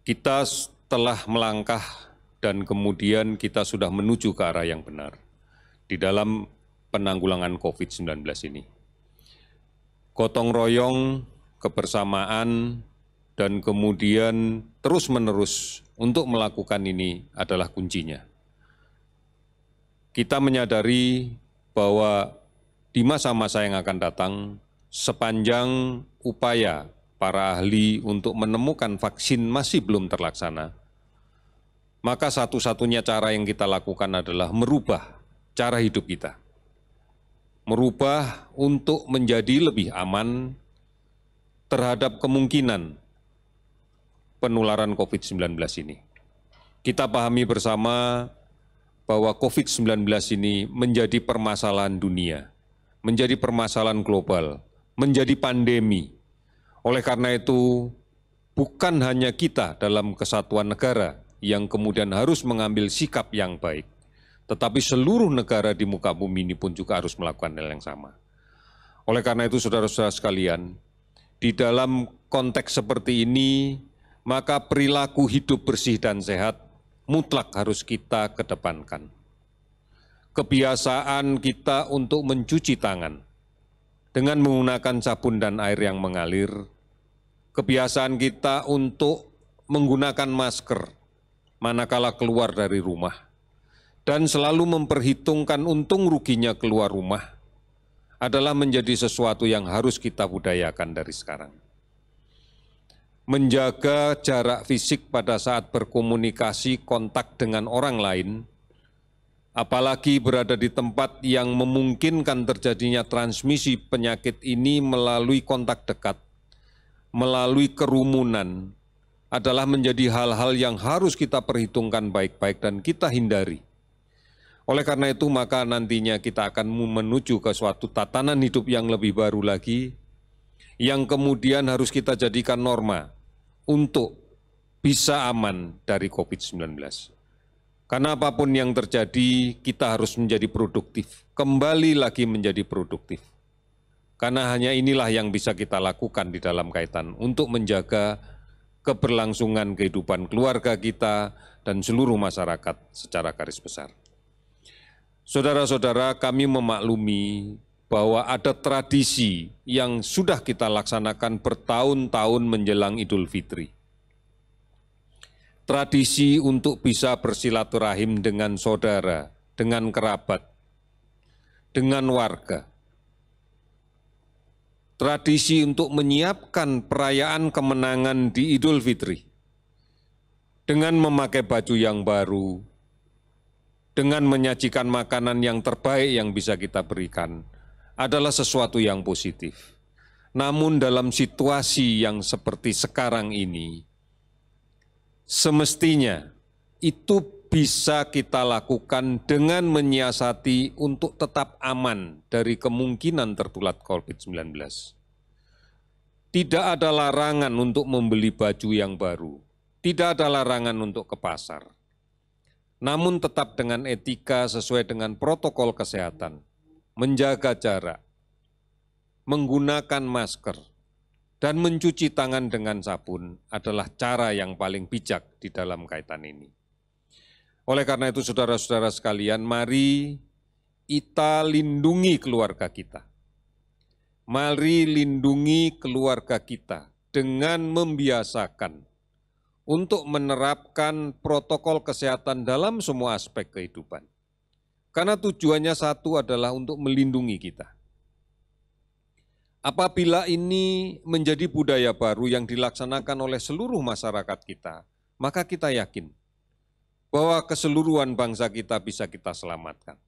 kita telah melangkah dan kemudian kita sudah menuju ke arah yang benar di dalam penanggulangan COVID-19 ini. Gotong royong, kebersamaan, dan kemudian terus-menerus untuk melakukan ini adalah kuncinya. Kita menyadari bahwa di masa-masa yang akan datang, sepanjang upaya para ahli untuk menemukan vaksin masih belum terlaksana, maka satu-satunya cara yang kita lakukan adalah merubah cara hidup kita. Merubah untuk menjadi lebih aman terhadap kemungkinan penularan COVID-19 ini. Kita pahami bersama bahwa COVID-19 ini menjadi permasalahan dunia, menjadi permasalahan global, menjadi pandemi. Oleh karena itu, bukan hanya kita dalam kesatuan negara yang kemudian harus mengambil sikap yang baik, tetapi seluruh negara di muka bumi ini pun juga harus melakukan hal yang sama. Oleh karena itu, saudara-saudara sekalian, di dalam konteks seperti ini, maka perilaku hidup bersih dan sehat mutlak harus kita kedepankan. Kebiasaan kita untuk mencuci tangan dengan menggunakan sabun dan air yang mengalir, kebiasaan kita untuk menggunakan masker manakala keluar dari rumah, dan selalu memperhitungkan untung ruginya keluar rumah adalah menjadi sesuatu yang harus kita budayakan dari sekarang. Menjaga jarak fisik pada saat berkomunikasi kontak dengan orang lain, apalagi berada di tempat yang memungkinkan terjadinya transmisi penyakit ini melalui kontak dekat, melalui kerumunan, adalah menjadi hal-hal yang harus kita perhitungkan baik-baik dan kita hindari. Oleh karena itu, maka nantinya kita akan menuju ke suatu tatanan hidup yang lebih baru lagi, yang kemudian harus kita jadikan norma untuk bisa aman dari COVID-19. Karena apapun yang terjadi, kita harus menjadi produktif, kembali lagi menjadi produktif. Karena hanya inilah yang bisa kita lakukan di dalam kaitan untuk menjaga keberlangsungan kehidupan keluarga kita dan seluruh masyarakat secara garis besar. Saudara-saudara, kami memaklumi bahwa ada tradisi yang sudah kita laksanakan bertahun-tahun menjelang Idul Fitri. Tradisi untuk bisa bersilaturahim dengan saudara, dengan kerabat, dengan warga. Tradisi untuk menyiapkan perayaan kemenangan di Idul Fitri dengan memakai baju yang baru, dengan menyajikan makanan yang terbaik yang bisa kita berikan, adalah sesuatu yang positif. Namun dalam situasi yang seperti sekarang ini, semestinya itu bisa kita lakukan dengan menyiasati untuk tetap aman dari kemungkinan tertular COVID-19. Tidak ada larangan untuk membeli baju yang baru, tidak ada larangan untuk ke pasar. Namun tetap dengan etika sesuai dengan protokol kesehatan, menjaga jarak, menggunakan masker, dan mencuci tangan dengan sabun adalah cara yang paling bijak di dalam kaitan ini. Oleh karena itu, saudara-saudara sekalian, mari kita lindungi keluarga kita. Mari lindungi keluarga kita dengan membiasakan untuk menerapkan protokol kesehatan dalam semua aspek kehidupan. Karena tujuannya satu adalah untuk melindungi kita. Apabila ini menjadi budaya baru yang dilaksanakan oleh seluruh masyarakat kita, maka kita yakin bahwa keseluruhan bangsa kita bisa kita selamatkan.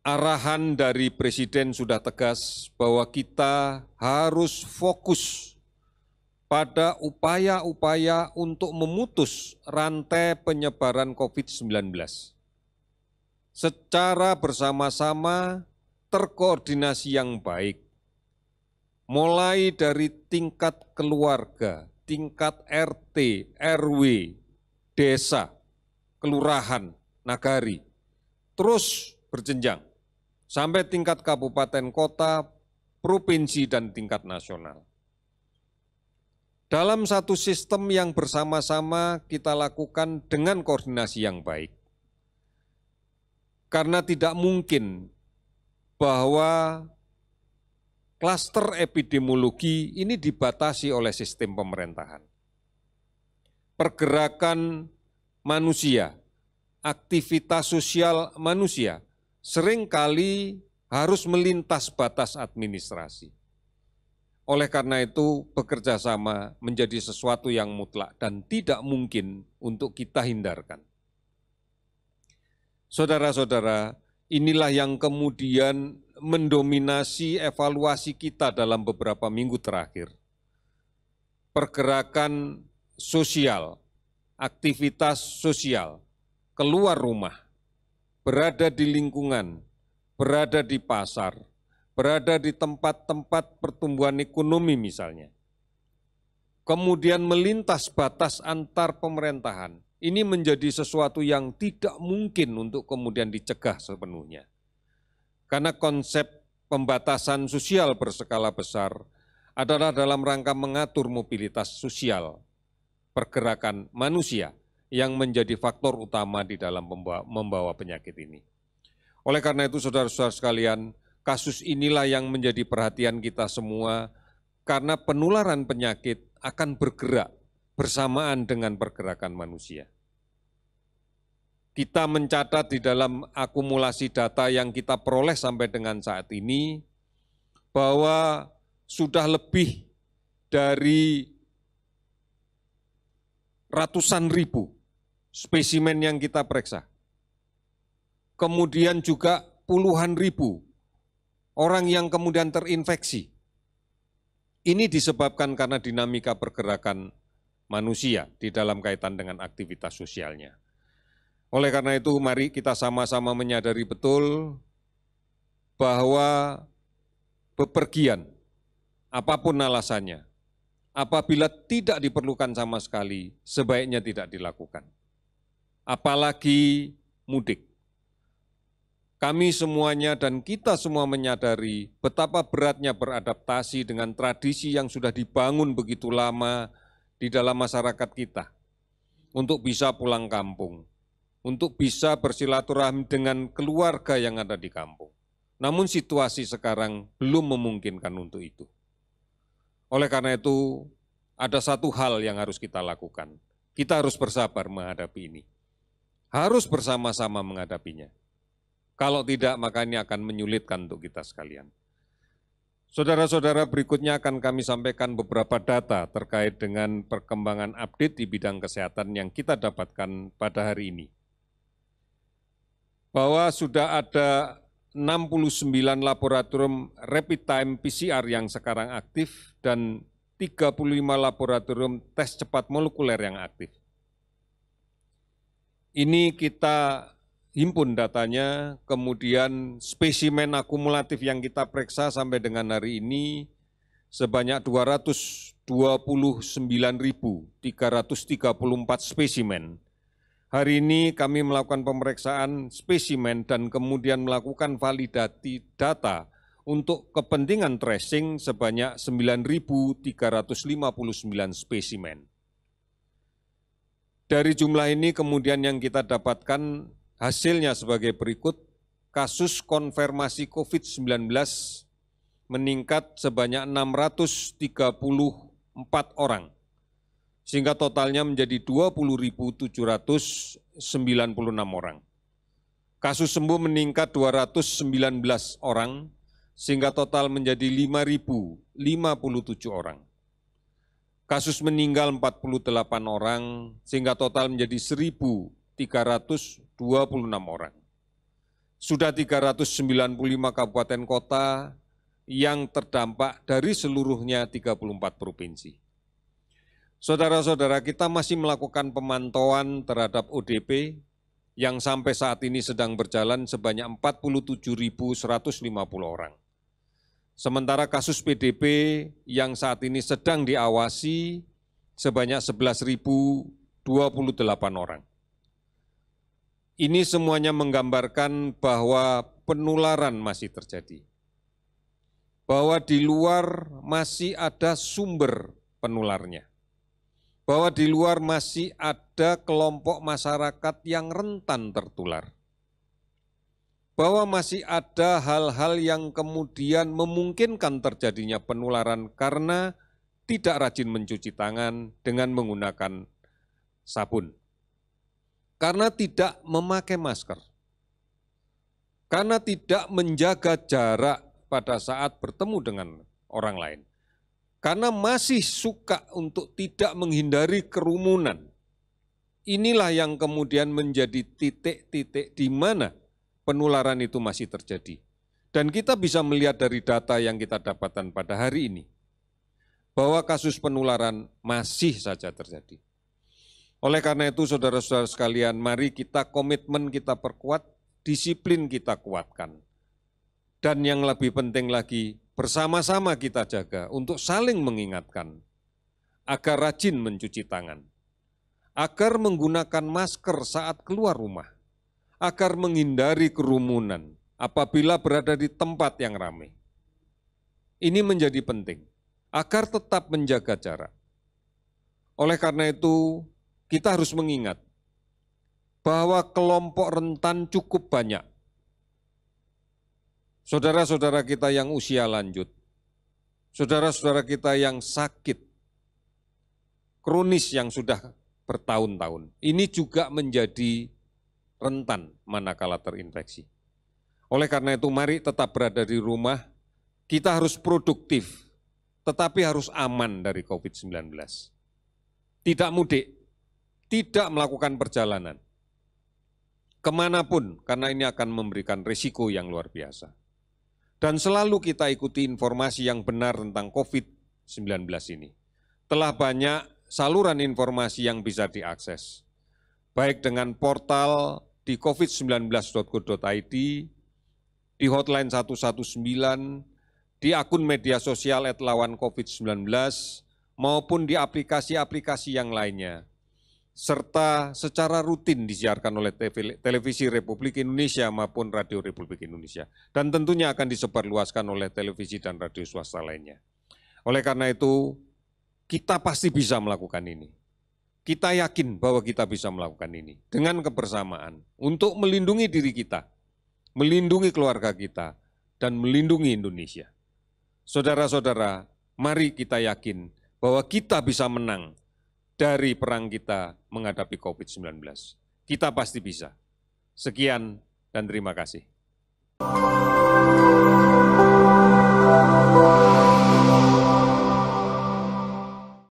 Arahan dari Presiden sudah tegas bahwa kita harus fokus pada upaya-upaya untuk memutus rantai penyebaran COVID-19. Secara bersama-sama, terkoordinasi yang baik, mulai dari tingkat keluarga, tingkat RT, RW, desa, kelurahan, nagari, terus berjenjang sampai tingkat kabupaten kota, provinsi, dan tingkat nasional. dalam satu sistem yang bersama-sama kita lakukan dengan koordinasi yang baik. Karena tidak mungkin bahwa klaster epidemiologi ini dibatasi oleh sistem pemerintahan. Pergerakan manusia, aktivitas sosial manusia seringkali harus melintas batas administrasi. Oleh karena itu, bekerja sama menjadi sesuatu yang mutlak dan tidak mungkin untuk kita hindarkan. Saudara-saudara, inilah yang kemudian mendominasi evaluasi kita dalam beberapa minggu terakhir. Pergerakan sosial, aktivitas sosial, keluar rumah, berada di lingkungan, berada di pasar, berada di tempat-tempat pertumbuhan ekonomi misalnya. Kemudian melintas batas antar pemerintahan. Ini menjadi sesuatu yang tidak mungkin untuk kemudian dicegah sepenuhnya. Karena konsep pembatasan sosial berskala besar adalah dalam rangka mengatur mobilitas sosial, pergerakan manusia yang menjadi faktor utama di dalam membawa penyakit ini. Oleh karena itu, saudara-saudara sekalian, kasus inilah yang menjadi perhatian kita semua karena penularan penyakit akan bergerak bersamaan dengan pergerakan manusia. Kita mencatat di dalam akumulasi data yang kita peroleh sampai dengan saat ini bahwa sudah lebih dari ratusan ribu spesimen yang kita periksa. Kemudian juga puluhan ribu orang yang kemudian terinfeksi. Ini disebabkan karena dinamika pergerakan manusia di dalam kaitan dengan aktivitas sosialnya. Oleh karena itu, mari kita sama-sama menyadari betul bahwa bepergian, apapun alasannya, apabila tidak diperlukan sama sekali, sebaiknya tidak dilakukan. Apalagi mudik. Kami semuanya dan kita semua menyadari betapa beratnya beradaptasi dengan tradisi yang sudah dibangun begitu lama di dalam masyarakat kita untuk bisa pulang kampung, untuk bisa bersilaturahmi dengan keluarga yang ada di kampung. Namun situasi sekarang belum memungkinkan untuk itu. Oleh karena itu, ada satu hal yang harus kita lakukan. Kita harus bersabar menghadapi ini. Harus bersama-sama menghadapinya. Kalau tidak, maka ini akan menyulitkan untuk kita sekalian. Saudara-saudara, berikutnya akan kami sampaikan beberapa data terkait dengan perkembangan update di bidang kesehatan yang kita dapatkan pada hari ini. Bahwa sudah ada 69 laboratorium rapid time PCR yang sekarang aktif dan 35 laboratorium tes cepat molekuler yang aktif. Ini kita himpun datanya, kemudian spesimen akumulatif yang kita periksa sampai dengan hari ini sebanyak 229.334 spesimen. Hari ini kami melakukan pemeriksaan spesimen dan kemudian melakukan validasi data untuk kepentingan tracing sebanyak 9.359 spesimen. Dari jumlah ini kemudian yang kita dapatkan hasilnya sebagai berikut, kasus konfirmasi COVID-19 meningkat sebanyak 634 orang, sehingga totalnya menjadi 20.796 orang. Kasus sembuh meningkat 219 orang, sehingga total menjadi 5.057 orang. Kasus meninggal 48 orang, sehingga total menjadi 1.326 orang. Sudah 395 kabupaten kota yang terdampak dari seluruhnya 34 provinsi. Saudara-saudara, kita masih melakukan pemantauan terhadap ODP yang sampai saat ini sedang berjalan sebanyak 47.150 orang. Sementara kasus PDP yang saat ini sedang diawasi sebanyak 11.028 orang. Ini semuanya menggambarkan bahwa penularan masih terjadi. Bahwa di luar masih ada sumber penularnya. bahwa di luar masih ada kelompok masyarakat yang rentan tertular. Bahwa masih ada hal-hal yang kemudian memungkinkan terjadinya penularan karena tidak rajin mencuci tangan dengan menggunakan sabun. Karena tidak memakai masker. Karena tidak menjaga jarak pada saat bertemu dengan orang lain. Karena masih suka untuk tidak menghindari kerumunan. Inilah yang kemudian menjadi titik-titik di mana penularan itu masih terjadi. Dan kita bisa melihat dari data yang kita dapatkan pada hari ini, bahwa kasus penularan masih saja terjadi. Oleh karena itu, saudara-saudara sekalian, mari kita komitmen kita perkuat, disiplin kita kuatkan. Dan yang lebih penting lagi, bersama-sama kita jaga untuk saling mengingatkan agar rajin mencuci tangan, agar menggunakan masker saat keluar rumah, agar menghindari kerumunan apabila berada di tempat yang ramai. Ini menjadi penting, agar tetap menjaga jarak. Oleh karena itu, kita harus mengingat bahwa kelompok rentan cukup banyak. Saudara-saudara kita yang usia lanjut, saudara-saudara kita yang sakit, kronis yang sudah bertahun-tahun, ini juga menjadi rentan manakala terinfeksi. Oleh karena itu, mari tetap berada di rumah, kita harus produktif, tetapi harus aman dari COVID-19. Tidak mudik, tidak melakukan perjalanan, kemanapun, karena ini akan memberikan risiko yang luar biasa. Dan selalu kita ikuti informasi yang benar tentang COVID-19 ini. Telah banyak saluran informasi yang bisa diakses, baik dengan portal di covid19.go.id, di hotline 119, di akun media sosial @lawancovid19, maupun di aplikasi-aplikasi yang lainnya, serta secara rutin disiarkan oleh Televisi Republik Indonesia maupun Radio Republik Indonesia, dan tentunya akan disebarluaskan oleh televisi dan radio swasta lainnya. Oleh karena itu, kita pasti bisa melakukan ini. Kita yakin bahwa kita bisa melakukan ini dengan kebersamaan untuk melindungi diri kita, melindungi keluarga kita, dan melindungi Indonesia. Saudara-saudara, mari kita yakin bahwa kita bisa menang dari perang kita menghadapi COVID-19. Kita pasti bisa. Sekian dan terima kasih.